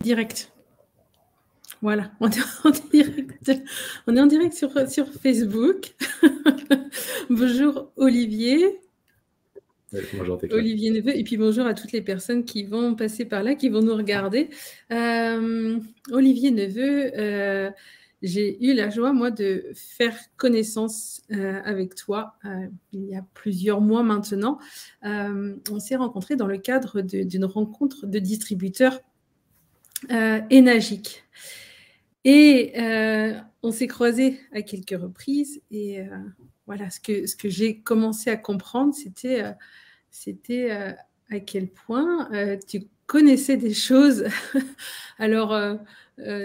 Direct. Voilà, on est en direct, on est en direct sur Facebook. Bonjour Olivier. Bonjour Tecla. Olivier Neveu, et puis bonjour à toutes les personnes qui vont passer par là, qui vont nous regarder. Olivier Neveu, j'ai eu la joie, moi, de faire connaissance avec toi il y a plusieurs mois maintenant. On s'est rencontrés dans le cadre d'une rencontre de distributeurs énergiques. Et on s'est croisés à quelques reprises. Et voilà, ce que j'ai commencé à comprendre, c'était à quel point tu connaissais des choses. Alors,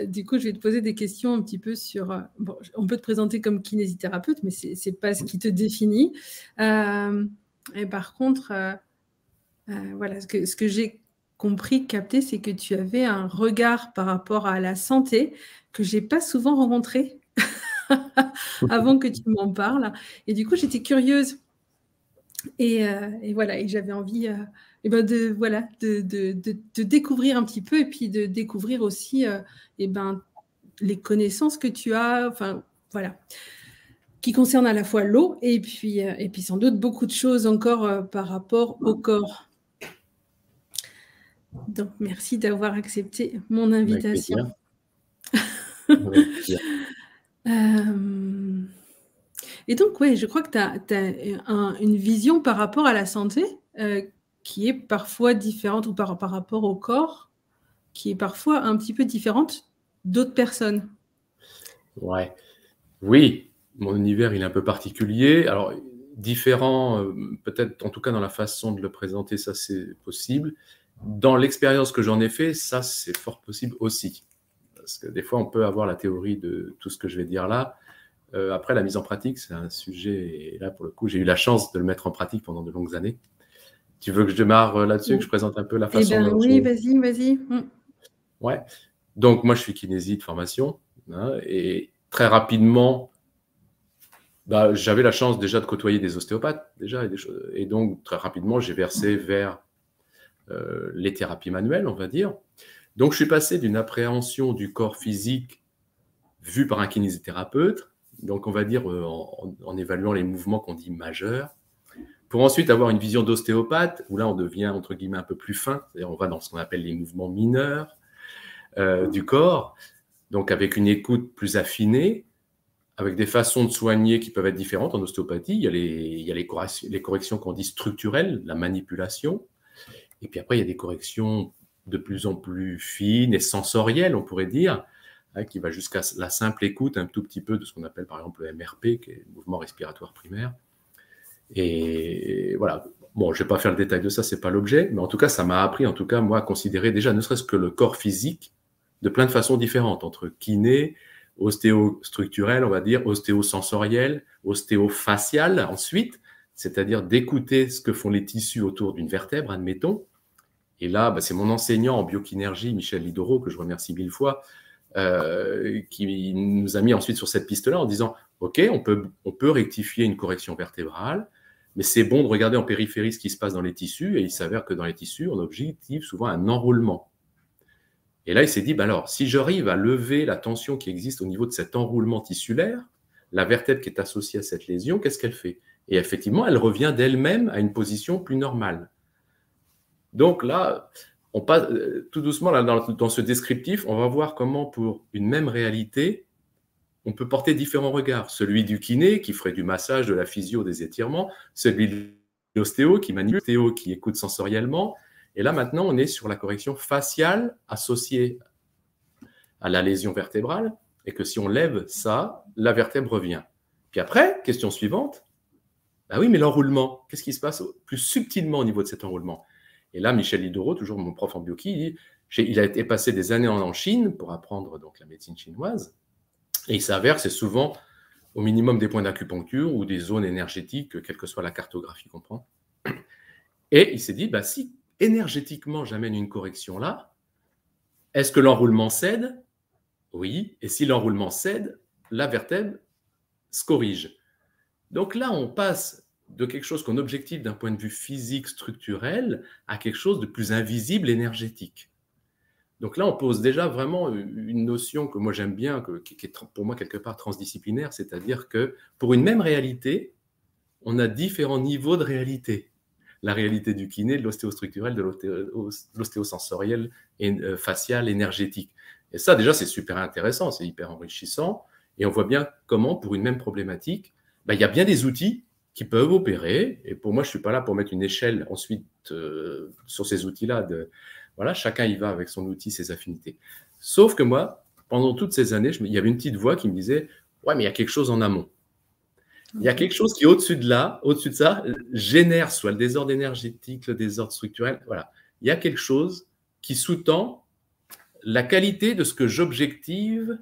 du coup, je vais te poser des questions un petit peu sur... bon, on peut te présenter comme kinésithérapeute, mais ce n'est pas ce qui te définit. Et par contre, voilà, ce que j'ai compris, capté, c'est que tu avais un regard par rapport à la santé que je n'ai pas souvent rencontré avant que tu m'en parles. Et du coup, j'étais curieuse. Et voilà, et j'avais envie de découvrir un petit peu et puis de découvrir aussi les connaissances que tu as, enfin voilà, qui concernent à la fois l'eau et puis sans doute beaucoup de choses encore par rapport au corps. Donc, merci d'avoir accepté mon invitation. Avec plaisir. Et donc, oui, je crois que tu as une vision par rapport à la santé qui est parfois différente ou par rapport au corps, qui est parfois un petit peu différente d'autres personnes. Ouais. Oui, mon univers, il est un peu particulier. Alors, différent, peut-être en tout cas dans la façon de le présenter, ça c'est possible. Dans l'expérience que j'en ai fait, ça c'est fort possible aussi. Parce que des fois, on peut avoir la théorie de tout ce que je vais dire là. Après, la mise en pratique, c'est un sujet, et là, pour le coup, j'ai eu la chance de le mettre en pratique pendant de longues années. Tu veux que je démarre là-dessus, que je présente un peu la façon dont oui, vas-y. Ouais. Donc, moi, je suis kinésie de formation. Hein, et très rapidement, j'avais la chance déjà de côtoyer des ostéopathes. Et donc, très rapidement, j'ai versé vers les thérapies manuelles, on va dire. Donc, je suis passé d'une appréhension du corps physique vue par un kinésithérapeute, donc on va dire en évaluant les mouvements qu'on dit majeurs, pour ensuite avoir une vision d'ostéopathe, où là, on devient, entre guillemets, un peu plus fin. C'est-à-dire, on va dans ce qu'on appelle les mouvements mineurs du corps, donc avec une écoute plus affinée, avec des façons de soigner qui peuvent être différentes en ostéopathie. Il y a les corrections qu'on dit structurelles, la manipulation, et puis après, il y a des corrections de plus en plus fines et sensorielles, on pourrait dire, hein, qui va jusqu'à la simple écoute un tout petit peu de ce qu'on appelle par exemple le MRP, qui est le mouvement respiratoire primaire. Et voilà. Bon, je ne vais pas faire le détail de ça, ce n'est pas l'objet, mais en tout cas, ça m'a appris, en tout cas, moi, à considérer déjà, ne serait-ce que le corps physique, de plein de façons différentes, entre kiné, ostéostructurel, on va dire, ostéosensoriel, ostéofacial, ensuite, c'est-à-dire d'écouter ce que font les tissus autour d'une vertèbre, admettons. Et là, c'est mon enseignant en biokinergie, Michel Lidoro, que je remercie 1000 fois, qui nous a mis ensuite sur cette piste-là en disant « Ok, on peut rectifier une correction vertébrale, mais c'est bon de regarder en périphérie ce qui se passe dans les tissus, et il s'avère que dans les tissus, on objective souvent un enroulement. » Et là, il s'est dit, alors, si j'arrive à lever la tension qui existe au niveau de cet enroulement tissulaire, la vertèbre qui est associée à cette lésion, qu'est-ce qu'elle fait? Et effectivement, elle revient d'elle-même à une position plus normale. Donc là, on passe tout doucement là, dans ce descriptif, on va voir comment pour une même réalité, on peut porter différents regards. Celui du kiné, qui ferait du massage, de la physio, des étirements, celui de l'ostéo, qui manipule, l'ostéo, qui écoute sensoriellement. Et là, maintenant, on est sur la correction faciale associée à la lésion vertébrale, et que si on lève ça, la vertèbre revient. Puis après, question suivante, oui, mais l'enroulement, qu'est-ce qui se passe plus subtilement au niveau de cet enroulement? Et là, Michel Lidoro, toujours mon prof en bioki, il a été passé des années en Chine pour apprendre donc, la médecine chinoise, et il s'avère que c'est souvent au minimum des points d'acupuncture ou des zones énergétiques, quelle que soit la cartographie qu'on prend. Et il s'est dit, si énergétiquement j'amène une correction là, est-ce que l'enroulement cède? Oui. Et si l'enroulement cède, la vertèbre se corrige. Donc là, on passe de quelque chose qu'on objective d'un point de vue physique, structurel, à quelque chose de plus invisible, énergétique. Donc là, on pose déjà vraiment une notion que moi j'aime bien, qui est pour moi quelque part transdisciplinaire, c'est-à-dire que pour une même réalité, on a différents niveaux de réalité. La réalité du kiné, de l'ostéostructurel, de l'ostéosensoriel, facial, énergétique. Et ça, déjà, c'est super intéressant, c'est hyper enrichissant. Et on voit bien comment, pour une même problématique, il y a bien des outils qui peuvent opérer. Et pour moi, je ne suis pas là pour mettre une échelle ensuite sur ces outils-là. Voilà, chacun y va avec son outil, ses affinités. Sauf que moi, pendant toutes ces années, il y avait une petite voix qui me disait « Ouais, mais il y a quelque chose en amont. Il y a quelque chose qui, au-dessus de ça, génère soit le désordre énergétique, le désordre structurel. Voilà. Il y a quelque chose qui sous-tend la qualité de ce que j'objective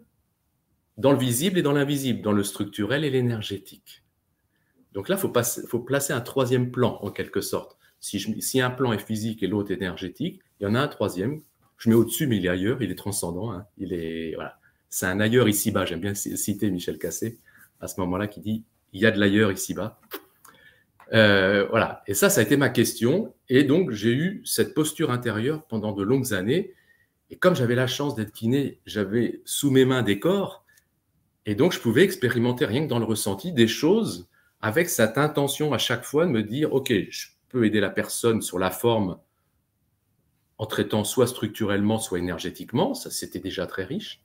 dans le visible et dans l'invisible, dans le structurel et l'énergétique. Donc là, il faut placer un troisième plan, en quelque sorte. Si un plan est physique et l'autre énergétique, il y en a un troisième. Je mets au-dessus, mais il est ailleurs, il est transcendant. Hein. Voilà. C'est un ailleurs ici-bas. J'aime bien citer Michel Cassé à ce moment-là qui dit « il y a de l'ailleurs ici-bas ». Voilà. Et ça a été ma question. Et donc, j'ai eu cette posture intérieure pendant de longues années. Et comme j'avais la chance d'être kiné, j'avais sous mes mains des corps. Et donc, je pouvais expérimenter rien que dans le ressenti des choses avec cette intention à chaque fois de me dire « Ok, je peux aider la personne sur la forme en traitant soit structurellement, soit énergétiquement. » Ça, c'était déjà très riche.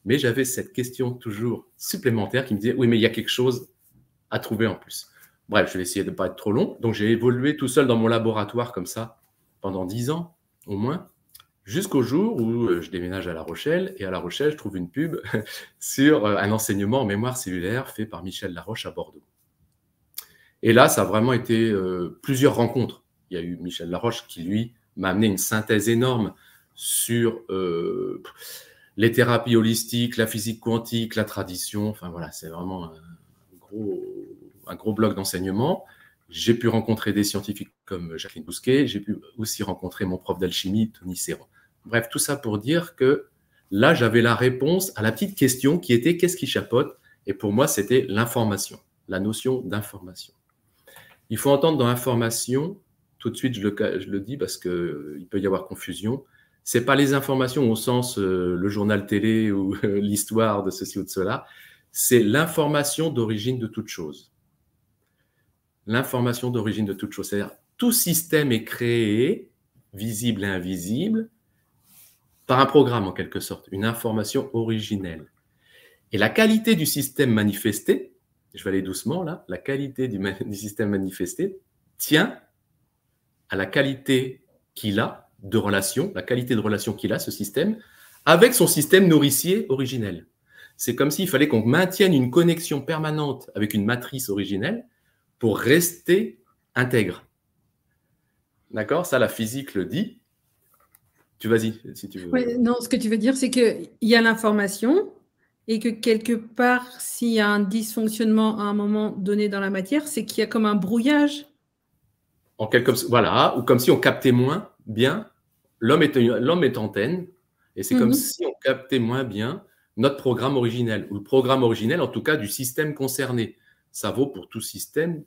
Mais j'avais cette question toujours supplémentaire qui me disait « Oui, mais il y a quelque chose à trouver en plus. » Bref, je vais essayer de ne pas être trop long. Donc, j'ai évolué tout seul dans mon laboratoire comme ça pendant 10 ans au moins, jusqu'au jour où je déménage à La Rochelle. Et à La Rochelle, je trouve une pub sur un enseignement en mémoire cellulaire fait par Michel Laroche à Bordeaux. Et là, ça a vraiment été plusieurs rencontres. Il y a eu Michel Laroche qui, lui, m'a amené une synthèse énorme sur les thérapies holistiques, la physique quantique, la tradition. Enfin voilà, c'est vraiment un gros bloc d'enseignement. J'ai pu rencontrer des scientifiques comme Jacqueline Bousquet. J'ai pu aussi rencontrer mon prof d'alchimie, Tony Serran. Bref, tout ça pour dire que là, j'avais la réponse à la petite question qui était « qu'est-ce qui chapote ?» Et pour moi, c'était l'information, la notion d'information. Il faut entendre dans l'information, tout de suite je le dis parce qu'il peut y avoir confusion, ce n'est pas les informations au sens le journal télé ou l'histoire de ceci ou de cela, c'est l'information d'origine de toute chose. L'information d'origine de toute chose, c'est-à-dire tout système est créé, visible et invisible, par un programme en quelque sorte, une information originelle. Et la qualité du système manifesté, je vais aller doucement là, la qualité du système manifesté tient à la qualité qu'il a de relation, la qualité de relation qu'il a, ce système, avec son système nourricier originel. C'est comme s'il fallait qu'on maintienne une connexion permanente avec une matrice originelle pour rester intègre. D'accord? Ça, la physique le dit. Tu vas-y, si tu veux. Ouais, non, ce que tu veux dire, c'est qu'il y a l'information et que quelque part, s'il y a un dysfonctionnement à un moment donné dans la matière, c'est qu'il y a comme un brouillage. Voilà, ou comme si on captait moins bien. L'homme est antenne, et c'est comme si on captait moins bien notre programme originel, ou le programme originel, en tout cas, du système concerné. Ça vaut pour tout système,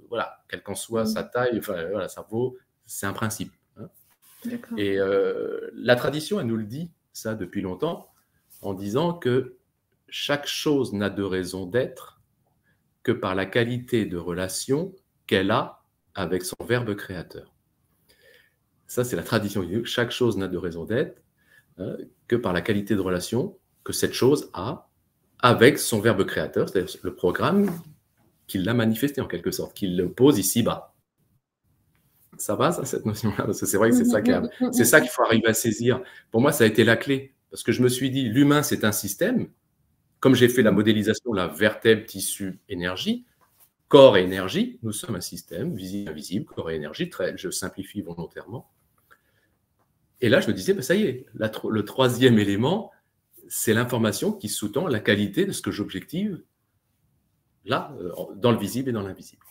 voilà, quelle qu'en soit sa taille, enfin, voilà, ça vaut, c'est un principe. Hein. Et la tradition, elle nous le dit, ça, depuis longtemps, en disant que chaque chose n'a de raison d'être que par la qualité de relation qu'elle a avec son verbe créateur. Ça, c'est la tradition. Chaque chose n'a de raison d'être que par la qualité de relation que cette chose a avec son verbe créateur, c'est-à-dire le programme qui l'a manifesté en quelque sorte, qui le pose ici-bas. Ça va, ça, cette notion-là? Parce que c'est vrai que c'est ça qu'il faut arriver à saisir. Pour moi, ça a été la clé. Parce que je me suis dit, l'humain, c'est un système. Comme j'ai fait la modélisation, la vertèbre, tissu, énergie, corps et énergie, nous sommes un système, visible, invisible, corps et énergie, je simplifie volontairement. Et là, je me disais, ça y est, le troisième élément, c'est l'information qui sous-tend la qualité de ce que j'objective, là, dans le visible et dans l'invisible.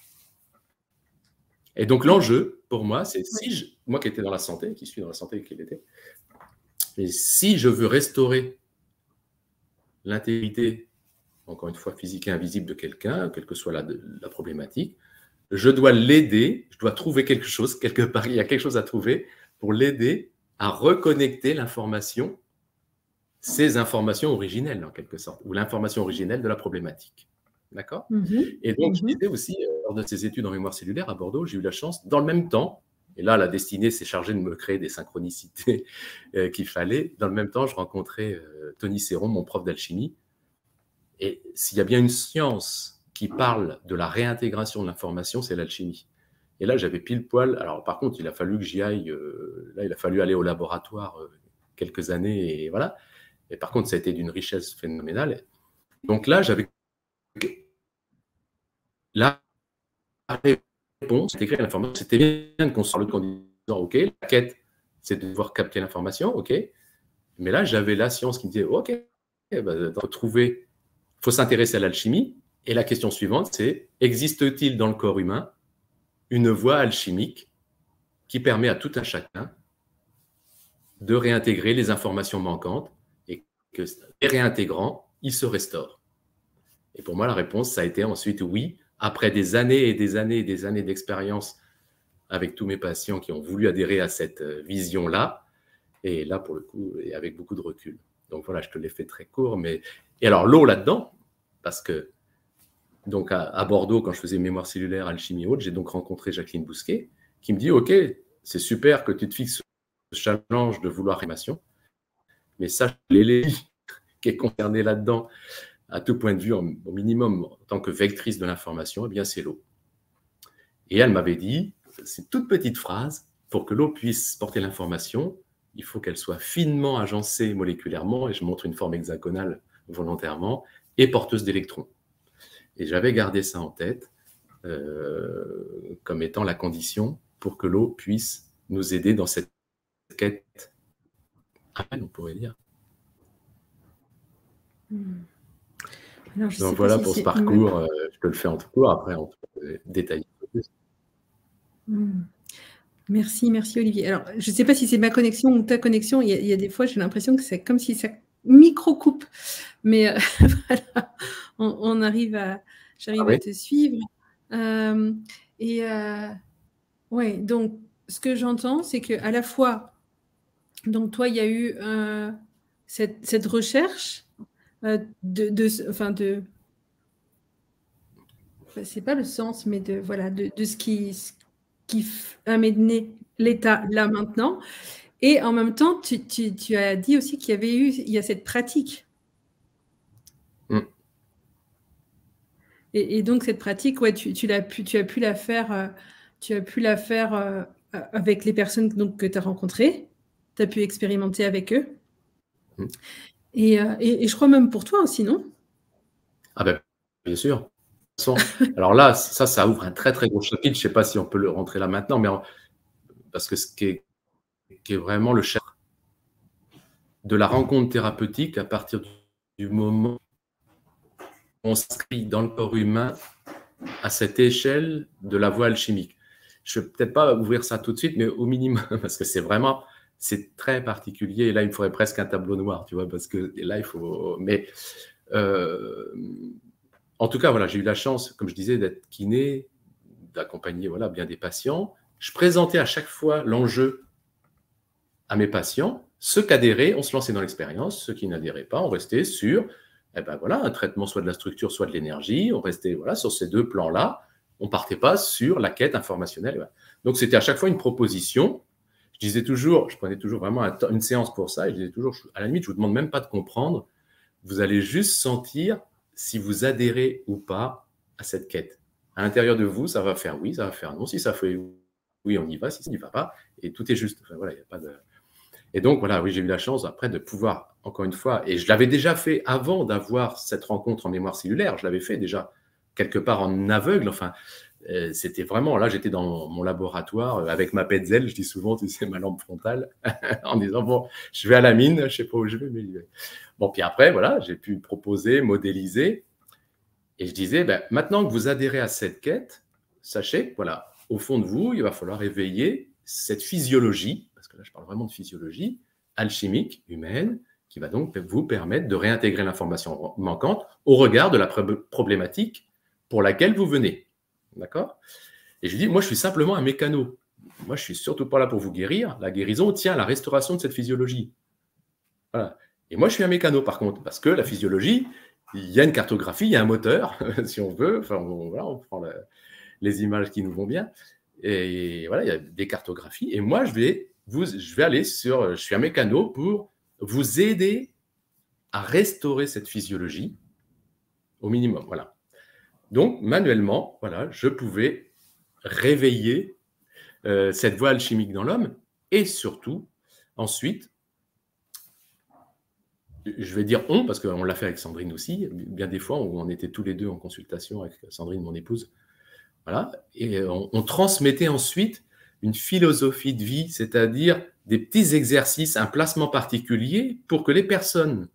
Et donc, l'enjeu, pour moi, c'est moi qui étais dans la santé, qui suis dans la santé, qui l'était, et si je veux restaurer l'intégrité, encore une fois, physique et invisible de quelqu'un, quelle que soit la problématique, je dois l'aider, je dois trouver quelque chose, quelque part, il y a quelque chose à trouver pour l'aider à reconnecter l'information, ces informations originelles, en quelque sorte, ou l'information originelle de la problématique. D'accord? Et donc, je disais aussi, lors de ces études en mémoire cellulaire à Bordeaux, j'ai eu la chance, dans le même temps, et là, la destinée s'est chargée de me créer des synchronicités qu'il fallait. Dans le même temps, je rencontrais Tony Serron, mon prof d'alchimie. Et s'il y a bien une science qui parle de la réintégration de l'information, c'est l'alchimie. Et là, j'avais pile poil. Alors, par contre, il a fallu que j'y aille. Là, il a fallu aller au laboratoire quelques années. Et voilà. Et par contre, ça a été d'une richesse phénoménale. Donc là, j'avais la réponse, intégrer l'information. C'était bien de construire le en disant, OK, la quête, c'est de devoir capter l'information, OK. Mais là, j'avais la science qui me disait, OK, il faut s'intéresser à l'alchimie. Et la question suivante, c'est, existe-t-il dans le corps humain une voie alchimique qui permet à tout un chacun de réintégrer les informations manquantes et que les réintégrant, ils se restaurent. Et pour moi, la réponse, ça a été ensuite oui, après des années et des années et des années d'expérience avec tous mes patients qui ont voulu adhérer à cette vision-là, et là, pour le coup, et avec beaucoup de recul. Donc voilà, je te l'ai fait très court. Mais... Et alors, l'eau là-dedans, parce que donc à Bordeaux, quand je faisais mémoire cellulaire, alchimie haute, j'ai donc rencontré Jacqueline Bousquet, qui me dit, OK, c'est super que tu te fixes ce challenge de vouloir réanimation, mais sache que l'élément qui est concerné là-dedans, à tout point de vue, au minimum, en tant que vectrice de l'information, eh bien, c'est l'eau. Et elle m'avait dit, cette toute petite phrase, pour que l'eau puisse porter l'information, il faut qu'elle soit finement agencée moléculairement, et je montre une forme hexagonale volontairement, et porteuse d'électrons. Et j'avais gardé ça en tête comme étant la condition pour que l'eau puisse nous aider dans cette quête, on pourrait dire. Alors, donc voilà pour ce parcours, je te le fais en tout cas, après on peut détailler un peu plus. Merci, merci Olivier. Alors, je ne sais pas si c'est ma connexion ou ta connexion, il y a des fois j'ai l'impression que c'est comme si ça micro-coupe, mais voilà, on arrive à, j'arrive à te suivre. Ouais, donc ce que j'entends, c'est qu'à la fois, donc toi, il y a eu cette recherche c'est pas le sens, mais de ce qui a mené l'état là maintenant. Et en même temps, tu as dit aussi qu'il y a cette pratique. Et donc cette pratique, ouais, tu as pu la faire, avec les personnes donc, que tu as rencontrées. Tu as pu expérimenter avec eux. Et je crois même pour toi aussi, non? Ah ben, bien sûr. Alors là, ça ouvre un très, très gros chapitre. Je ne sais pas si on peut le rentrer là maintenant, mais parce que ce qui est vraiment le chapitre de la rencontre thérapeutique à partir du moment où on s'inscrit dans le corps humain à cette échelle de la voie alchimique. Je ne vais peut-être pas ouvrir ça tout de suite, mais au minimum, parce que c'est très particulier. Et là, il me faudrait presque un tableau noir, tu vois, parce que là, il faut... Mais en tout cas, voilà, j'ai eu la chance, comme je disais, d'être kiné, d'accompagner bien des patients. Je présentais à chaque fois l'enjeu à mes patients. Ceux qui adhéraient, on se lançait dans l'expérience. Ceux qui n'adhéraient pas, on restait sur un traitement soit de la structure, soit de l'énergie. On restait sur ces deux plans-là. On ne partait pas sur la quête informationnelle. Donc, c'était à chaque fois une proposition. Je prenais toujours vraiment une séance pour ça. Et je disais toujours, à la limite, je ne vous demande même pas de comprendre. Vous allez juste sentir si vous adhérez ou pas à cette quête. À l'intérieur de vous, ça va faire oui, ça va faire non. Si ça fait oui, on y va. Si ça n'y va pas, et tout est juste. Enfin, voilà, il n'y a pas de... Et donc, voilà, oui, j'ai eu la chance après de pouvoir, encore une fois, et je l'avais déjà fait avant d'avoir cette rencontre en mémoire cellulaire, je l'avais fait déjà quelque part en aveugle, enfin, c'était vraiment, là, j'étais dans mon laboratoire avec ma Petzl, je dis souvent, tu sais, ma lampe frontale, en disant, bon, je vais à la mine, je ne sais pas où je vais, mais je vais. Bon, puis après, voilà, j'ai pu proposer, modéliser, et je disais, maintenant que vous adhérez à cette quête, sachez que, voilà, au fond de vous, il va falloir éveiller cette physiologie, parce que là, je parle vraiment de physiologie alchimique, humaine, qui va donc vous permettre de réintégrer l'information manquante au regard de la problématique pour laquelle vous venez. D'accord? Et je dis, moi, je suis simplement un mécano. moi, je suis surtout pas là pour vous guérir. La guérison tient à la restauration de cette physiologie. Voilà. Et moi, je suis un mécano, par contre, parce que la physiologie, il y a une cartographie, il y a un moteur, si on veut. Enfin, voilà, on prend les images qui nous vont bien. Et voilà, il y a des cartographies. Et moi, je vais aller sur... Je suis un mécano pour vous aider à restaurer cette physiologie au minimum. Voilà. Donc, manuellement, voilà, je pouvais réveiller cette voie alchimique dans l'homme. Et surtout, ensuite, je vais dire on, parce qu'on l'a fait avec Sandrine aussi, bien des fois, où on était tous les deux en consultation avec Sandrine, mon épouse. Voilà. Et on transmettait ensuite une philosophie de vie, c'est-à-dire des petits exercices, un placement particulier pour que les personnes,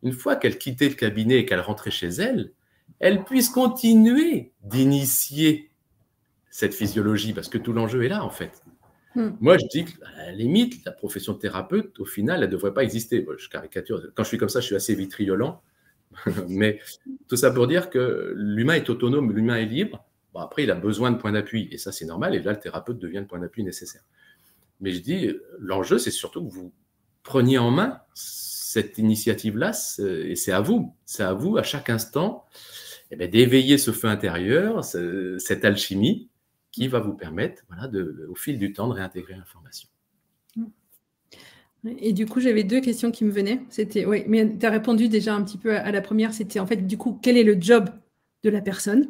une fois qu'elles quittaient le cabinet et qu'elles rentraient chez elles, elles puissent continuer d'initier cette physiologie, parce que tout l'enjeu est là, en fait. Moi, je dis qu'à la limite, la profession de thérapeute, au final, elle ne devrait pas exister. Bon, je caricature. Quand je suis comme ça, je suis assez vitriolant. Mais tout ça pour dire que l'humain est autonome, l'humain est libre. Bon, après, il a besoin de points d'appui. Et ça, c'est normal. Et là, le thérapeute devient le point d'appui nécessaire. Mais je dis, l'enjeu, c'est surtout que vous preniez en main cette initiative-là. Et c'est à vous. C'est à vous, à chaque instant, d'éveiller ce feu intérieur, cette alchimie, qui va vous permettre, voilà, au fil du temps, de réintégrer l'information. Et du coup, j'avais 2 questions qui me venaient. C'était, oui, mais tu as répondu déjà un petit peu à la première. C'était en fait, du coup, quel est le job de la personne,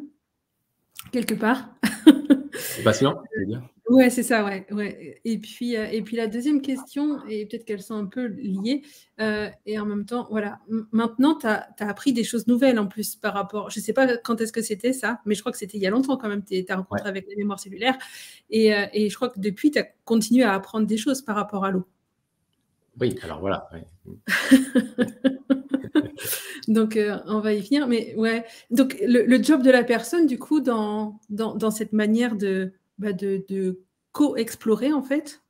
quelque part? Patient, je veux dire. Ouais, c'est ça, ouais, ouais. Et puis la deuxième question, et peut-être qu'elles sont un peu liées, et en même temps, voilà, maintenant, tu as appris des choses nouvelles en plus par rapport, je ne sais pas quand est-ce que c'était ça, mais je crois que c'était il y a longtemps quand même, tu as rencontré avec la mémoire cellulaire, et je crois que depuis, tu as continué à apprendre des choses par rapport à l'eau. Oui, alors voilà. Ouais. Donc, on va y venir, mais ouais. Donc, le job de la personne, du coup, dans cette manière de co-explorer, en fait.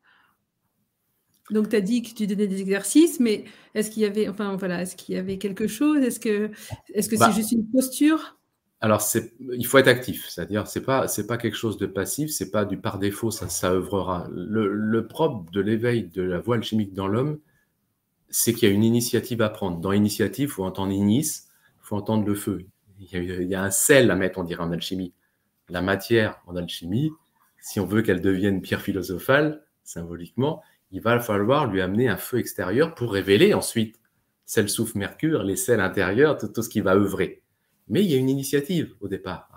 Donc, tu as dit que tu donnais des exercices, mais est-ce qu'il y avait, enfin, voilà, est-ce qu'il y avait quelque chose? Est-ce que c'est juste une posture? Alors, il faut être actif, c'est-à-dire c'est pas quelque chose de passif, c'est pas du par défaut, ça œuvrera. Le propre de l'éveil de la voie alchimique dans l'homme, c'est qu'il y a une initiative à prendre. Dans l'initiative, il faut entendre inice, il faut entendre le feu. Il y a un sel à mettre, on dirait, en alchimie. La matière en alchimie, si on veut qu'elle devienne pierre philosophale, symboliquement, il va falloir lui amener un feu extérieur pour révéler ensuite sel, soufre, mercure, les sels intérieurs, tout ce qui va œuvrer. Mais il y a une initiative au départ.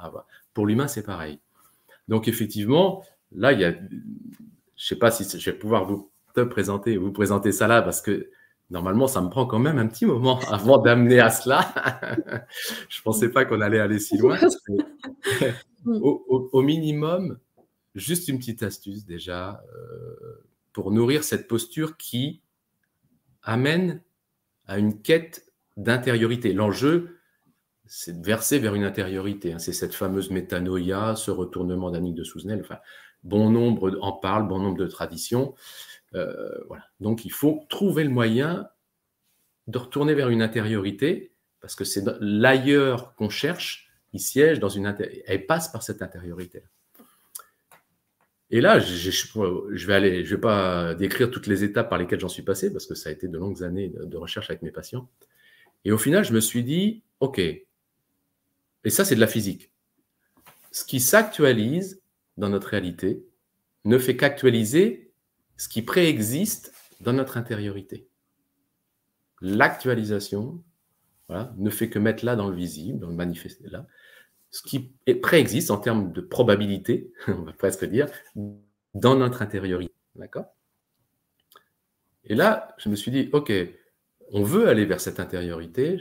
Pour l'humain, c'est pareil. Donc, effectivement, là, je ne sais pas si je vais pouvoir vous présenter ça là, parce que normalement, ça me prend quand même un petit moment avant d'amener à cela. Je ne pensais pas qu'on allait aller si loin. Au minimum, juste une petite astuce déjà, pour nourrir cette posture qui amène à une quête d'intériorité. L'enjeu, c'est de verser vers une intériorité. C'est cette fameuse métanoïa, ce retournement d'Annick de Souzenel. Enfin, bon nombre en parlent, bon nombre de traditions. Voilà. Donc, il faut trouver le moyen de retourner vers une intériorité, parce que c'est l'ailleurs qu'on cherche, il siège dans une intériorité. Elle passe par cette intériorité. Et là, je vais pas décrire toutes les étapes par lesquelles j'en suis passé, parce que ça a été de longues années de recherche avec mes patients. Et au final, je me suis dit, OK, et ça, c'est de la physique. Ce qui s'actualise dans notre réalité ne fait qu'actualiser ce qui préexiste dans notre intériorité. L'actualisation, voilà, ne fait que mettre là dans le visible, dans le manifesté là, ce qui préexiste en termes de probabilité, on va presque dire, dans notre intériorité. D'accord ? Et là, je me suis dit, OK, on veut aller vers cette intériorité.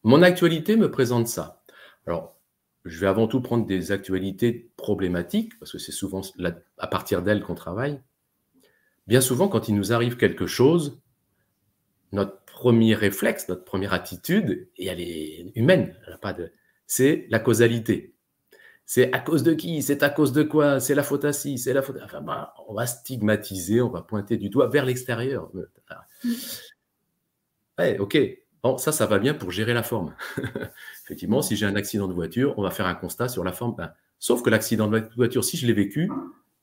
Mon actualité me présente ça. Alors, je vais avant tout prendre des actualités problématiques, parce que c'est souvent à partir d'elles qu'on travaille. Bien souvent, quand il nous arrive quelque chose, notre premier réflexe, notre première attitude, et elle est humaine, c'est la causalité. C'est à cause de qui? C'est à cause de quoi? C'est la faute à ci, c'est la faute... Enfin, on va stigmatiser, on va pointer du doigt vers l'extérieur. Ouais, OK. Bon, ça va bien pour gérer la forme. Effectivement, si j'ai un accident de voiture, on va faire un constat sur la forme. Sauf que l'accident de voiture, si je l'ai vécu,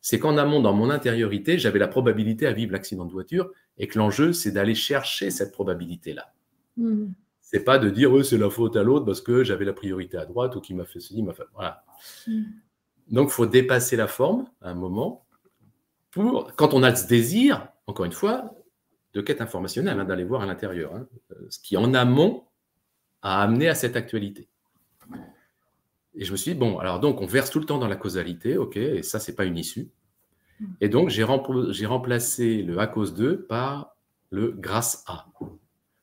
c'est qu'en amont, dans mon intériorité, j'avais la probabilité à vivre l'accident de voiture et que l'enjeu, c'est d'aller chercher cette probabilité-là. C'est pas de dire c'est la faute à l'autre parce que j'avais la priorité à droite ou qui m'a fait ceci, m'a fait. Voilà. Donc, il faut dépasser la forme à un moment pour, quand on a ce désir, encore une fois, de quête informationnelle, d'aller voir à l'intérieur, ce qui en amont a amené à cette actualité. Et je me suis dit, bon, alors donc on verse tout le temps dans la causalité, ok, et ça, c'est pas une issue. Et donc, j'ai remplacé le à cause de par le grâce à.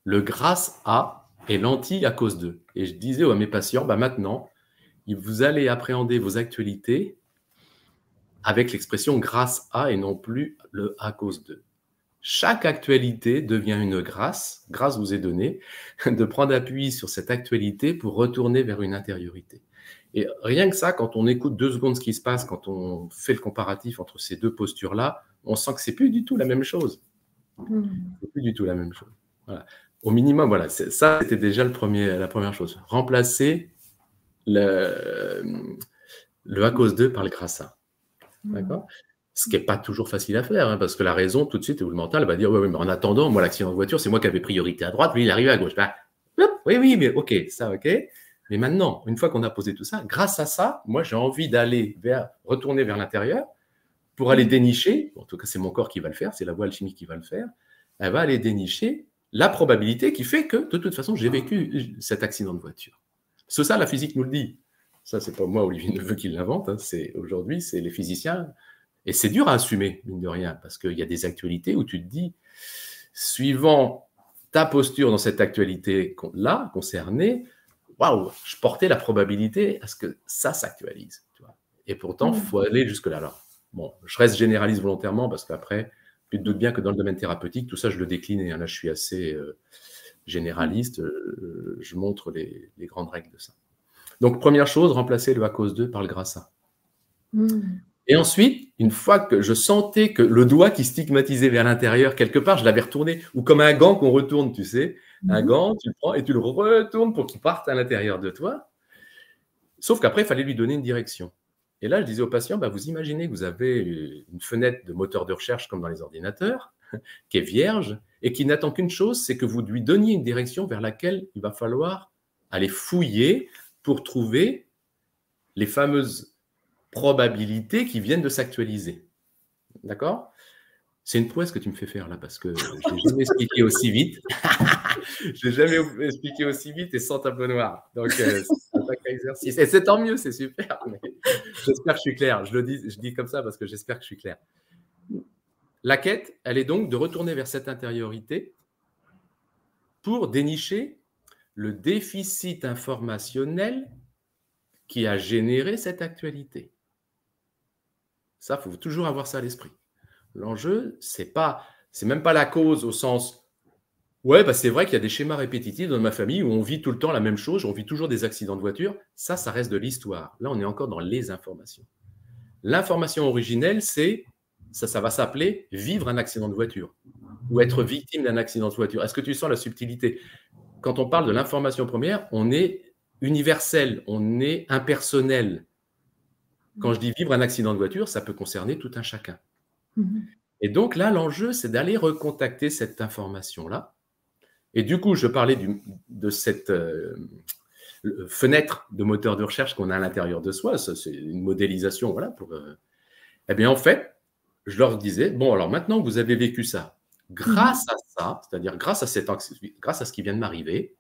Le grâce à est l'anti à cause de. Et je disais à mes patients, maintenant, vous allez appréhender vos actualités avec l'expression grâce à et non plus le à cause de. Chaque actualité devient une grâce vous est donnée, de prendre appui sur cette actualité pour retourner vers une intériorité. Et rien que ça, quand on écoute 2 secondes ce qui se passe, quand on fait le comparatif entre ces 2 postures-là, on sent que c'est plus du tout la même chose. C'est plus du tout la même chose. Voilà. Au minimum, voilà, ça, c'était déjà la première chose. Remplacer le à cause de par le grâce à. D'accord ? Ce qui n'est pas toujours facile à faire, parce que la raison, tout de suite, ou le mental va dire, oui, mais en attendant, moi, l'accident de voiture, c'est moi qui avais priorité à droite, lui, il arrive à gauche. Oui, mais ok, ça, ok. Mais maintenant, une fois qu'on a posé tout ça, grâce à ça, moi, j'ai envie d'aller retourner vers l'intérieur pour aller dénicher, en tout cas, c'est mon corps qui va le faire, c'est la voie alchimique qui va le faire, elle va aller dénicher la probabilité qui fait que, de toute façon, j'ai vécu cet accident de voiture. C'est ça, la physique nous le dit. Ça, c'est pas moi, Olivier Neveu, qui l'invente. Aujourd'hui, c'est les physiciens. Et c'est dur à assumer, mine de rien, parce qu'il y a des actualités où tu te dis, suivant ta posture dans cette actualité-là, concernée, waouh, je portais la probabilité à ce que ça s'actualise. Et pourtant, il faut aller jusque-là. Alors, bon, je reste généraliste volontairement, parce qu'après, tu te doutes bien que dans le domaine thérapeutique, tout ça, je le décline. Là, je suis assez généraliste. Je montre les grandes règles de ça. Donc, première chose, remplacer le à cause de par le grâce à. Et ensuite, une fois que je sentais que le doigt qui stigmatisait vers l'intérieur, quelque part, je l'avais retourné, ou comme un gant qu'on retourne, tu sais, un gant, tu le prends et tu le retournes pour qu'il parte à l'intérieur de toi. Sauf qu'après, il fallait lui donner une direction. Et là, je disais aux patients, vous imaginez que vous avez une fenêtre de moteur de recherche comme dans les ordinateurs, qui est vierge, et qui n'attend qu'une chose, c'est que vous lui donniez une direction vers laquelle il va falloir aller fouiller pour trouver les fameuses probabilités qui viennent de s'actualiser. D'accord ? C'est une prouesse que tu me fais faire là, parce que je n'ai jamais expliqué aussi vite. Je n'ai jamais expliqué aussi vite et sans tableau noir. Donc, c'est un sacré exercice. Et c'est tant mieux, c'est super. J'espère que je suis clair. Je dis comme ça parce que j'espère que je suis clair. La quête, elle est donc de retourner vers cette intériorité pour dénicher le déficit informationnel qui a généré cette actualité. Ça, il faut toujours avoir ça à l'esprit. L'enjeu, c'est même pas la cause au sens ouais, c'est vrai qu'il y a des schémas répétitifs dans ma famille où on vit tout le temps la même chose, on vit toujours des accidents de voiture. Ça reste de l'histoire. Là, on est encore dans les informations. L'information originelle, ça va s'appeler vivre un accident de voiture ou être victime d'un accident de voiture. Est-ce que tu sens la subtilité ? Quand on parle de l'information première, on est universel, on est impersonnel. Quand je dis vivre un accident de voiture, ça peut concerner tout un chacun. Et donc là, l'enjeu, c'est d'aller recontacter cette information-là. Et du coup, je parlais de cette fenêtre de moteur de recherche qu'on a à l'intérieur de soi. C'est une modélisation, voilà. Eh bien, en fait, je leur disais, bon, alors maintenant que vous avez vécu ça, grâce à ça, c'est-à-dire grâce à ce qui vient de m'arriver,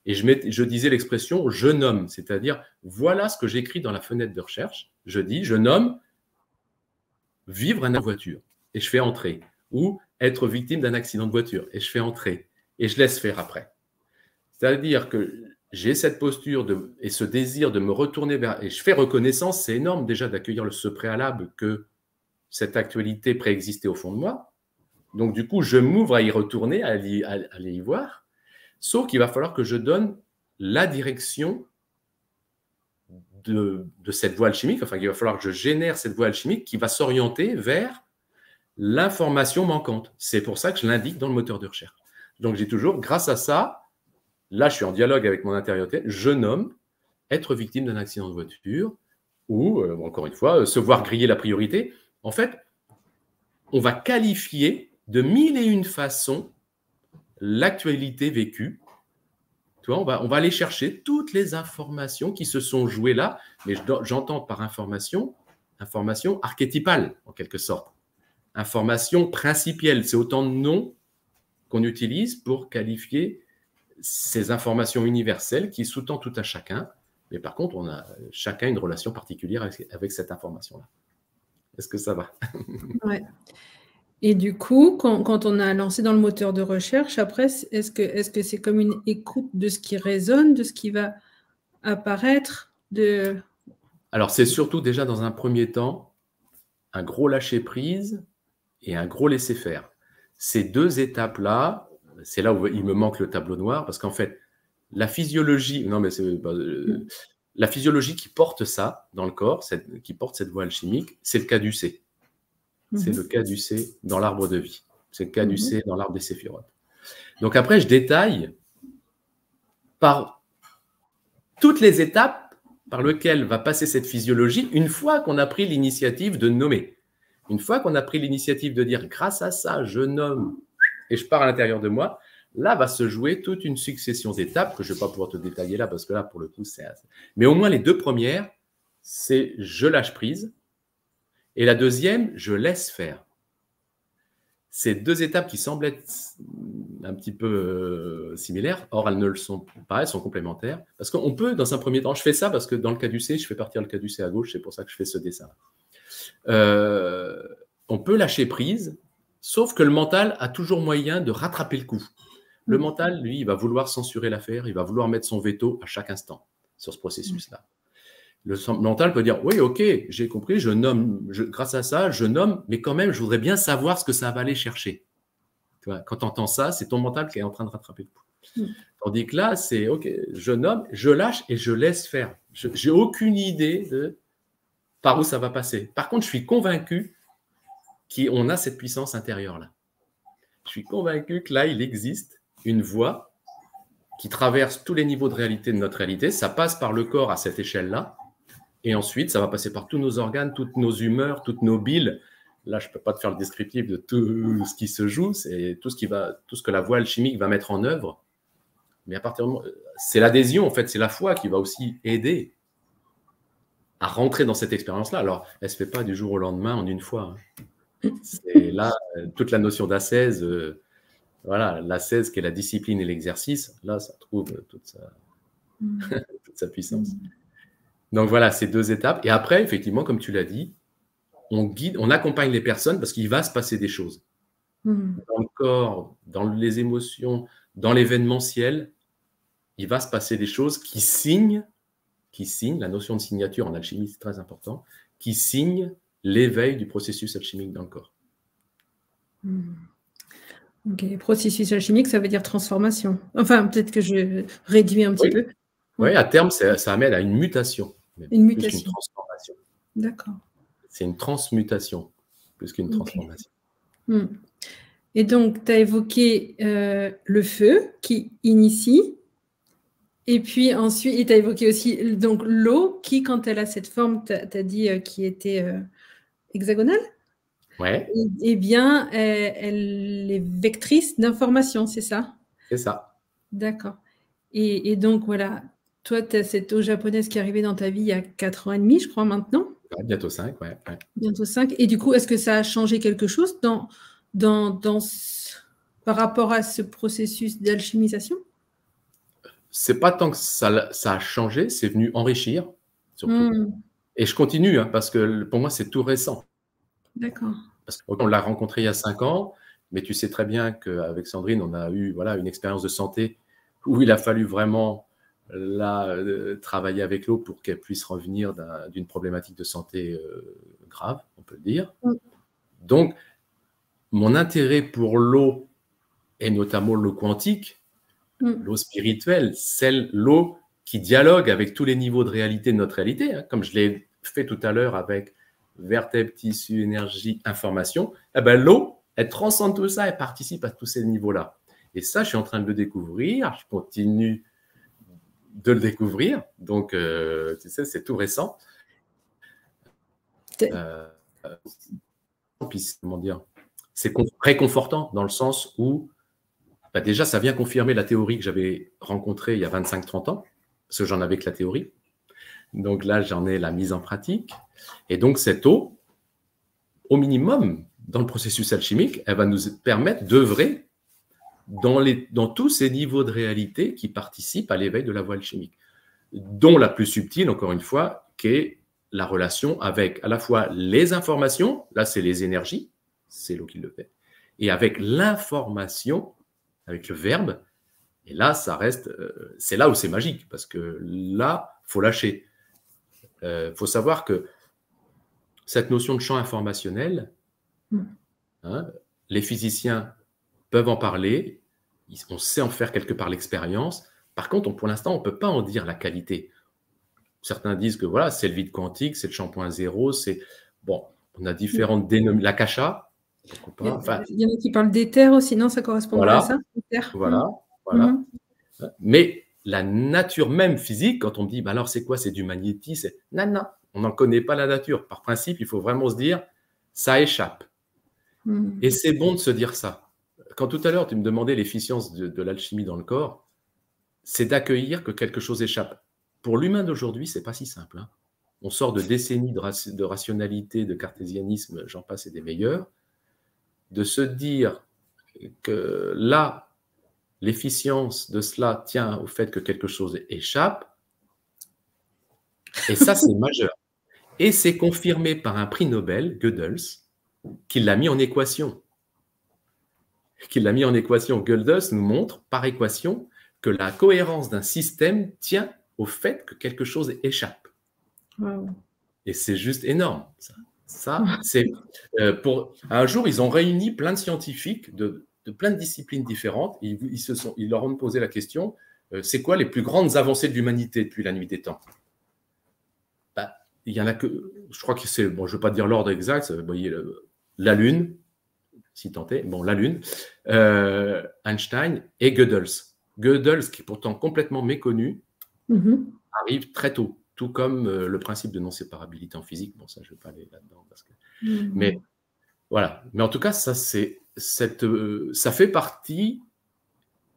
et je disais l'expression « je nomme », c'est-à-dire voilà ce que j'écris dans la fenêtre de recherche. Je dis « je nomme vivre une voiture » et je fais entrer, ou être victime d'un accident de voiture et je fais entrer et je laisse faire après. C'est-à-dire que j'ai cette posture et ce désir de me retourner vers… Et je fais reconnaissance, c'est énorme déjà d'accueillir ce préalable que cette actualité préexistait au fond de moi. Donc du coup, je m'ouvre à y retourner, à aller y voir. Sauf qu'il va falloir que je donne la direction de cette voie alchimique, enfin, il va falloir que je génère cette voie alchimique qui va s'orienter vers l'information manquante. C'est pour ça que je l'indique dans le moteur de recherche. Donc, j'ai toujours, grâce à ça, là, je suis en dialogue avec mon intériorité, je nomme être victime d'un accident de voiture ou, encore une fois, se voir griller la priorité. En fait, on va qualifier de 1001 façons l'actualité vécue. Tu vois, on va aller chercher toutes les informations qui se sont jouées là, mais j'entends par information archétypale, en quelque sorte. Information principielle, c'est autant de noms qu'on utilise pour qualifier ces informations universelles qui sous-tendent tout à chacun. Mais par contre, on a chacun une relation particulière avec cette information-là. Est-ce que ça va? Ouais. Et du coup, quand on a lancé dans le moteur de recherche, après, est-ce que c'est comme une écoute de ce qui résonne, de ce qui va apparaître de... Alors, c'est surtout déjà dans un premier temps un gros lâcher-prise et un gros laisser-faire. Ces deux étapes-là, c'est là où il me manque le tableau noir, parce qu'en fait, la physiologie, la physiologie qui porte ça dans le corps, qui porte cette voie alchimique, c'est le caducée. C'est le caducée dans l'arbre de vie. C'est le caducée dans l'arbre des séphirotes. Donc après, je détaille par toutes les étapes par lesquelles va passer cette physiologie une fois qu'on a pris l'initiative de nommer. Une fois qu'on a pris l'initiative de dire, grâce à ça, je nomme et je pars à l'intérieur de moi, là va se jouer toute une succession d'étapes que je ne vais pas pouvoir te détailler là, parce que là, pour le coup, c'est assez... Mais au moins, les deux premières, c'est je lâche prise. Et la deuxième, je laisse faire. Ces deux étapes qui semblent être un petit peu similaires, or elles ne le sont pas, elles sont complémentaires. Parce qu'on peut, dans un premier temps, je fais ça parce que dans le caducée, je fais partir le caducée à gauche, c'est pour ça que je fais ce dessin. On peut lâcher prise, sauf que le mental a toujours moyen de rattraper le coup. Le mental, lui, il va vouloir censurer l'affaire, il va vouloir mettre son veto à chaque instant sur ce processus-là. Le mental peut dire, oui, ok, j'ai compris, je nomme, grâce à ça, je nomme, mais quand même, je voudrais bien savoir ce que ça va aller chercher. Tu vois, quand tu entends ça, c'est ton mental qui est en train de rattraper le coup. Tandis que là, c'est, ok, je nomme, je lâche et je laisse faire. Je n'ai aucune idée de par où ça va passer. Par contre, je suis convaincu qu'on a cette puissance intérieure-là. Je suis convaincu que là, il existe une voie qui traverse tous les niveaux de réalité de notre réalité. Ça passe par le corps à cette échelle-là. Et ensuite, ça va passer par tous nos organes, toutes nos humeurs, toutes nos biles. Là, je ne peux pas te faire le descriptif de tout ce qui se joue, c'est tout ce que la voie alchimique va mettre en œuvre. Mais à partir du moment, c'est l'adhésion, en fait, c'est la foi qui va aussi aider à rentrer dans cette expérience-là. Alors, elle ne se fait pas du jour au lendemain en une fois. C'est là, toute la notion d'ascèse, voilà, l'ascèse qui est la discipline et l'exercice, là, ça trouve toute sa puissance. Donc voilà, ces deux étapes. Et après, effectivement, comme tu l'as dit, on guide, on accompagne les personnes parce qu'il va se passer des choses. Dans le corps, dans les émotions, dans l'événementiel, il va se passer des choses qui signent, la notion de signature en alchimie, c'est très important, qui signent l'éveil du processus alchimique dans le corps. Ok, processus alchimique, ça veut dire transformation. Enfin, peut-être que je réduis un petit peu. Oui, à terme, ça amène à une mutation. Une mutation. Plus qu'une transformation. D'accord. C'est une transmutation, plus qu'une transformation. Et donc, tu as évoqué le feu qui initie. Et puis ensuite, tu as évoqué aussi l'eau qui, quand elle a cette forme, tu as dit qui était hexagonale. Ouais. Eh bien, elle est vectrice d'information, c'est ça? C'est ça. D'accord. Et donc, voilà, toi, tu as cette eau japonaise qui est arrivée dans ta vie il y a 4 ans et demi, je crois, maintenant. Ouais, bientôt 5, ouais. Bientôt 5. Et du coup, est-ce que ça a changé quelque chose par rapport à ce processus d'alchimisation? C'est pas tant que ça a changé, c'est venu enrichir, surtout. Et je continue, parce que pour moi, c'est tout récent. D'accord. Parce qu'on l'a rencontré il y a 5 ans, mais tu sais très bien qu'avec Sandrine, on a eu une expérience de santé où il a fallu vraiment travailler avec l'eau pour qu'elle puisse revenir d'une problématique de santé grave, on peut le dire. Donc, mon intérêt pour l'eau, et notamment l'eau quantique, l'eau spirituelle, l'eau qui dialogue avec tous les niveaux de réalité de notre réalité, comme je l'ai fait tout à l'heure avec vertèbres, tissus, énergie, information, l'eau, elle transcende tout ça, elle participe à tous ces niveaux-là. Et ça, je suis en train de le découvrir, je continue de le découvrir, donc tu sais, c'est tout récent. puis comment dire, c'est réconfortant dans le sens où bah déjà, ça vient confirmer la théorie que j'avais rencontrée il y a 25-30 ans, parce que j'en avais que la théorie. Donc là, j'en ai la mise en pratique. Et donc, cette eau, au minimum, dans le processus alchimique, elle va nous permettre d'œuvrer dans tous ces niveaux de réalité qui participent à l'éveil de la voie alchimique, dont la plus subtile, encore une fois, qui est la relation avec à la fois les informations, là c'est les énergies, c'est l'eau qui le fait, et avec l'information, avec le verbe, et là ça reste, c'est là où c'est magique, parce que là, il faut lâcher. Faut savoir que cette notion de champ informationnel, hein, les physiciens peuvent en parler, on sait en faire quelque part l'expérience. Par contre, pour l'instant, on ne peut pas en dire la qualité. Certains disent que voilà, c'est le vide quantique, c'est le champ point zéro, c'est bon, on a différentes dénominations. L'akasha, pourquoi pas. Enfin, il y en a qui parlent d'éther aussi, non, ça correspondrait à ça, voilà. Mais la nature même physique, quand on me dit, bah alors c'est quoi? C'est du magnétisme? Non, on n'en connaît pas la nature. Par principe, il faut vraiment se dire, ça échappe. Et c'est bon de se dire ça. Quand tout à l'heure, tu me demandais l'efficience de l'alchimie dans le corps, c'est d'accueillir que quelque chose échappe. Pour l'humain d'aujourd'hui, c'est pas si simple. Hein. On sort de décennies de rationalité, de cartésianisme, j'en passe et des meilleurs. De se dire que là, l'efficience de cela tient au fait que quelque chose échappe, et ça, c'est majeur. Et c'est confirmé par un prix Nobel, Gödels, qui l'a mis en équation. Gödels nous montre par équation que la cohérence d'un système tient au fait que quelque chose échappe. Wow. Et c'est juste énorme. Ça c'est un jour, ils ont réuni plein de scientifiques de plein de disciplines différentes. Ils leur ont posé la question, c'est quoi les plus grandes avancées de l'humanité depuis la nuit des temps? Bah, il y en a que, je crois que c'est, bon, je ne veux pas dire l'ordre exact, vous voyez, la Lune, si tant est, bon, la Lune, Einstein et Gödels. Gödels, qui est pourtant complètement méconnu, arrive très tôt, tout comme le principe de non-séparabilité en physique. Bon, ça, je ne vais pas aller là-dedans. Mais voilà. Mais en tout cas, ça fait partie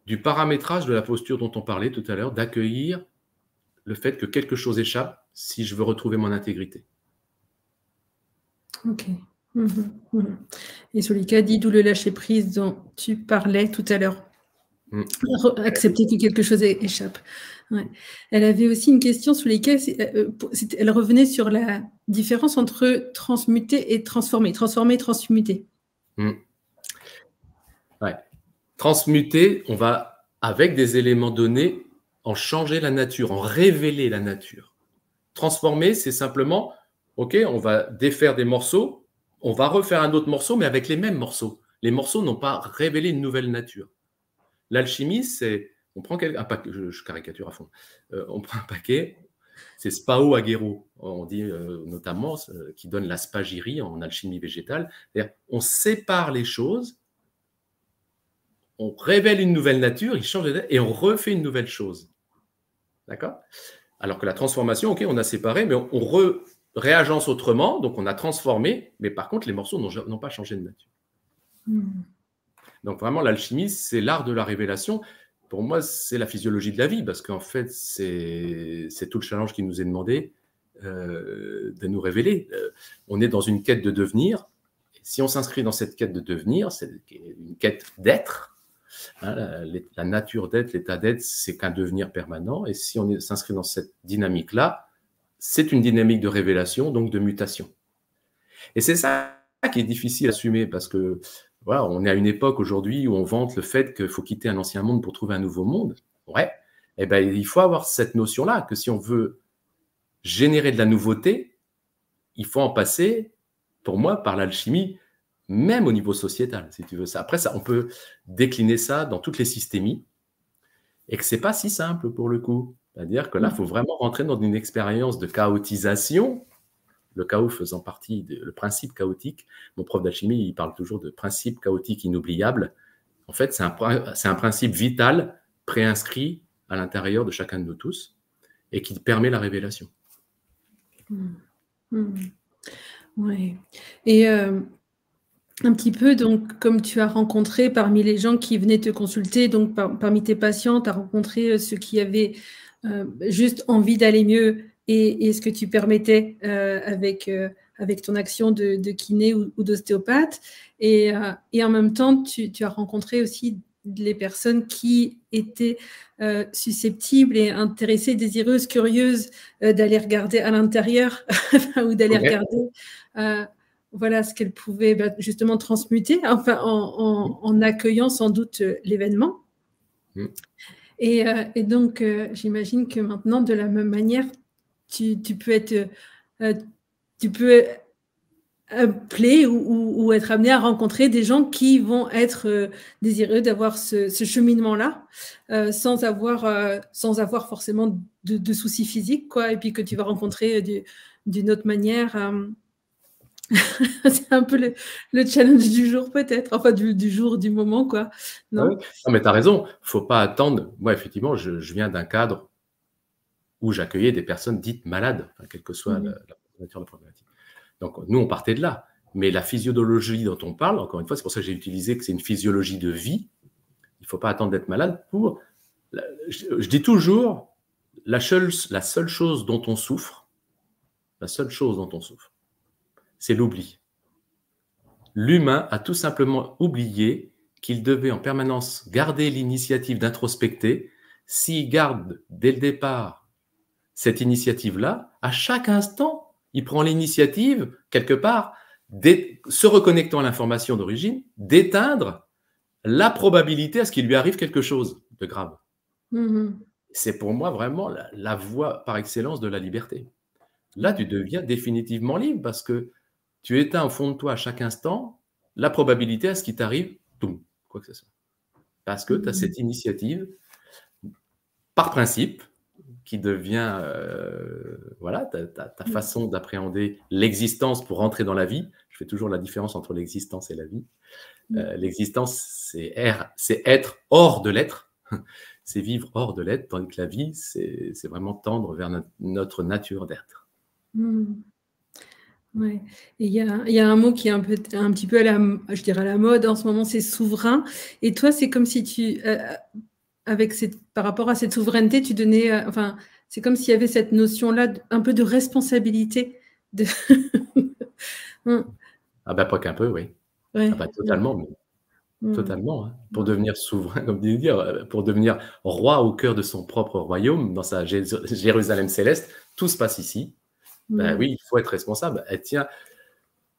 du paramétrage de la posture dont on parlait tout à l'heure, d'accueillir le fait que quelque chose échappe si je veux retrouver mon intégrité. Ok. Et Solika dit d'où le lâcher-prise dont tu parlais tout à l'heure. Accepter que quelque chose échappe. Ouais. Elle avait aussi une question sur lesquelles elle revenait sur la différence entre transmuter et transformer. Transformer et transmuter. Ouais. Transmuter, on va, avec des éléments donnés, en changer la nature, en révéler la nature. Transformer, c'est simplement, ok, on va défaire des morceaux, on va refaire un autre morceau, mais avec les mêmes morceaux. Les morceaux n'ont pas révélé une nouvelle nature. L'alchimie, c'est, on prend un paquet, je caricature à fond, on prend un paquet, c'est spao agero, on dit notamment, qui donne la spagyrie en alchimie végétale. C'est-à-dire, on sépare les choses, on révèle une nouvelle nature, il change et on refait une nouvelle chose. D'accord? Alors que la transformation, ok, on a séparé, mais on réagence autrement, donc on a transformé, mais par contre, les morceaux n'ont pas changé de nature. Donc vraiment, l'alchimie, c'est l'art de la révélation. Pour moi, c'est la physiologie de la vie, parce qu'en fait, c'est tout le challenge qui nous est demandé de nous révéler. On est dans une quête de devenir. Et si on s'inscrit dans cette quête de devenir, c'est une quête d'être. Hein, la nature d'être, l'état d'être, c'est qu'un devenir permanent. Et si on s'inscrit dans cette dynamique-là, c'est une dynamique de révélation, donc de mutation. Et c'est ça qui est difficile à assumer, parce que voilà, on est à une époque aujourd'hui où on vante le fait qu'il faut quitter un ancien monde pour trouver un nouveau monde. Ouais, eh ben, il faut avoir cette notion-là, que si on veut générer de la nouveauté, il faut en passer, pour moi, par l'alchimie, même au niveau sociétal, si tu veux ça. Après, on peut décliner ça dans toutes les systémies, et que c'est pas si simple pour le coup. C'est-à-dire que là, il faut vraiment rentrer dans une expérience de chaotisation, le chaos faisant partie, le principe chaotique. Mon prof d'alchimie, il parle toujours de principe chaotique inoubliable. En fait, c'est un principe vital, préinscrit à l'intérieur de chacun de nous tous, et qui permet la révélation. Ouais. Et un petit peu, donc, comme tu as rencontré parmi les gens qui venaient te consulter, donc parmi tes patients, tu as rencontré ceux qui avaient juste envie d'aller mieux et ce que tu permettais avec ton action de kiné ou d'ostéopathe. Et en même temps, tu as rencontré aussi les personnes qui étaient susceptibles et intéressées, désireuses, curieuses d'aller regarder à l'intérieur ou d'aller regarder voilà ce qu'elles pouvaient justement transmuter, enfin en accueillant sans doute l'événement. Et donc, j'imagine que maintenant, de la même manière, tu peux être, tu peux appeler ou être amené à rencontrer des gens qui vont être désireux d'avoir ce cheminement-là, sans avoir forcément de soucis physiques, quoi, et puis que tu vas rencontrer d'une autre manière. C'est un peu le challenge du jour, peut-être. Enfin, du jour, du moment, quoi. Non, ouais. Non, mais tu as raison. Il ne faut pas attendre. Moi, effectivement, je viens d'un cadre où j'accueillais des personnes dites malades, enfin, quelle que soit la nature de la problématique. Donc, nous, on partait de là. Mais la physiologie dont on parle, encore une fois, c'est pour ça que j'ai utilisé que c'est une physiologie de vie. Il ne faut pas attendre d'être malade pour… Je dis toujours, la seule chose dont on souffre, c'est l'oubli. L'humain a tout simplement oublié qu'il devait en permanence garder l'initiative d'introspecter. S'il garde dès le départ cette initiative-là, à chaque instant, il prend l'initiative, quelque part, se reconnectant à l'information d'origine, d'éteindre la probabilité à ce qu'il lui arrive quelque chose de grave. C'est pour moi vraiment la voie par excellence de la liberté. Là, tu deviens définitivement libre parce que tu éteins au fond de toi à chaque instant la probabilité à ce qui t'arrive, quoi que ce soit. Parce que tu as cette initiative, par principe, qui devient voilà, ta façon d'appréhender l'existence pour entrer dans la vie. Je fais toujours la différence entre l'existence et la vie. L'existence, c'est être hors de l'être, c'est vivre hors de l'être, tandis que la vie, c'est vraiment tendre vers notre nature d'être. Ouais. Et il y a un mot qui est un petit peu je dirais à la mode en ce moment, c'est souverain. Et toi, c'est comme si tu, par rapport à cette souveraineté, tu donnais, enfin, c'est comme s'il y avait cette notion-là, un peu de responsabilité. Ah ben, pas qu'un peu, oui. Ouais. Ah ben, totalement, totalement. Hein. Pour devenir souverain, comme tu dire, pour devenir roi au cœur de son propre royaume, dans sa Jérusalem céleste, tout se passe ici. Ben oui, il faut être responsable. Et tiens,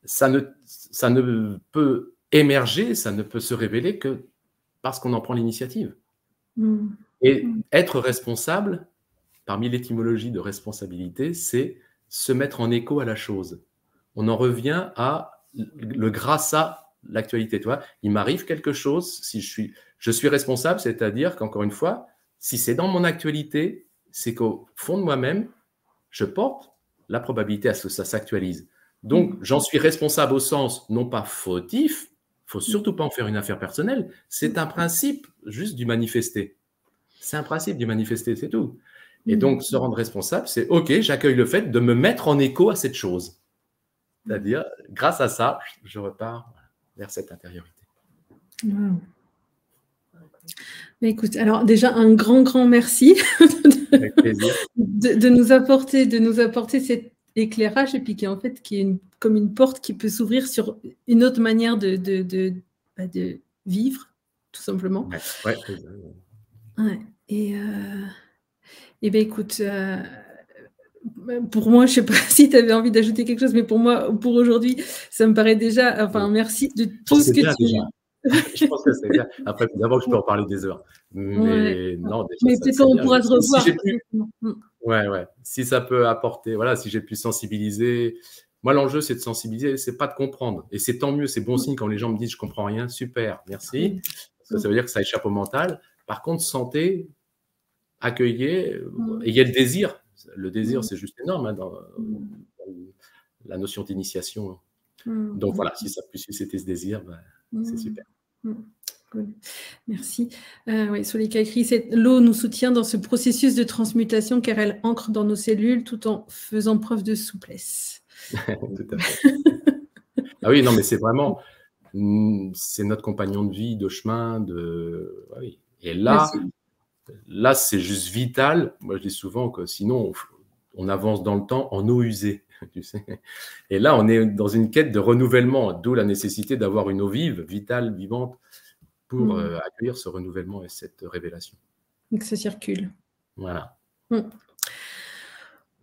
ça ne peut émerger, ça ne peut se révéler que parce qu'on en prend l'initiative. Et être responsable, parmi l'étymologie de responsabilité, c'est se mettre en écho à la chose. On en revient à le grâce à l'actualité. Tu vois, il m'arrive quelque chose, si je suis responsable, c'est-à-dire qu'encore une fois, si c'est dans mon actualité, c'est qu'au fond de moi-même, je porte la probabilité à ce que ça s'actualise. Donc, j'en suis responsable au sens, non pas fautif, il ne faut surtout pas en faire une affaire personnelle, c'est un principe juste du manifester. C'est un principe du manifester, c'est tout. Et donc, se rendre responsable, c'est OK, j'accueille le fait de me mettre en écho à cette chose. C'est-à-dire, grâce à ça, je repars vers cette intériorité. Wow. Mais écoute, alors déjà, un grand merci Avec plaisir. de nous apporter cet éclairage et puis qui est comme une porte qui peut s'ouvrir sur une autre manière de vivre, tout simplement. Ouais. Ouais. Et ben écoute, pour moi, je ne sais pas si tu avais envie d'ajouter quelque chose, mais pour moi, pour aujourd'hui, ça me paraît déjà, enfin, merci de tout ce que tu… Je pense que c'est bien. Après, d'abord, je peux en parler des heures. Mais non, déjà, mais peut-être qu'on pourra se revoir. Si ça peut apporter, voilà, si j'ai pu sensibiliser. Moi, l'enjeu, c'est de sensibiliser, c'est pas de comprendre. Et c'est tant mieux, c'est bon signe quand les gens me disent je comprends rien, super, merci. Parce que ça veut dire que ça échappe au mental. Par contre, sentez, accueillez, ayez le désir. Le désir, c'est juste énorme hein, dans la notion d'initiation. Donc voilà, si ça peut susciter ce désir, c'est super. Cool. Merci. Oui, Soulika écrit, l'eau nous soutient dans ce processus de transmutation car elle ancre dans nos cellules tout en faisant preuve de souplesse. Tout à fait. Ah oui, non, mais c'est vraiment… c'est notre compagnon de vie, de chemin, oui. Et là, c'est juste vital. Moi, je dis souvent que sinon, on avance dans le temps en eau usée. Tu sais. Et là, on est dans une quête de renouvellement, d'où la nécessité d'avoir une eau vive, vitale, vivante, pour accueillir ce renouvellement et cette révélation. Donc, ça circule. Voilà.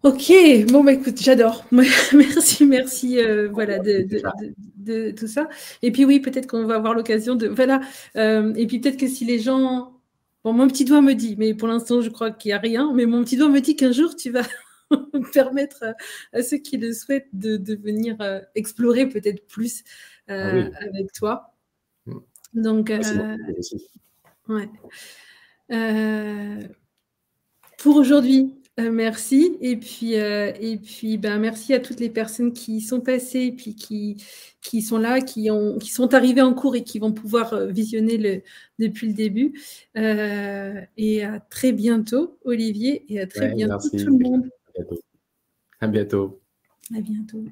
Ok, bon, bah, écoute, j'adore. merci voilà, de tout ça. Et puis oui, peut-être qu'on va avoir l'occasion de... Voilà. Et puis peut-être que si les gens... Bon, mon petit doigt me dit, mais pour l'instant, je crois qu'il n'y a rien, mais mon petit doigt me dit qu'un jour, tu vas permettre à ceux qui le souhaitent de venir explorer peut-être plus avec toi. Donc, ouais. Pour aujourd'hui, merci. Et puis merci à toutes les personnes qui sont passées et puis qui sont là, qui sont arrivées en cours et qui vont pouvoir visionner depuis le début. Et à très bientôt, Olivier, et à très bientôt tout le monde. À bientôt. À bientôt. À bientôt.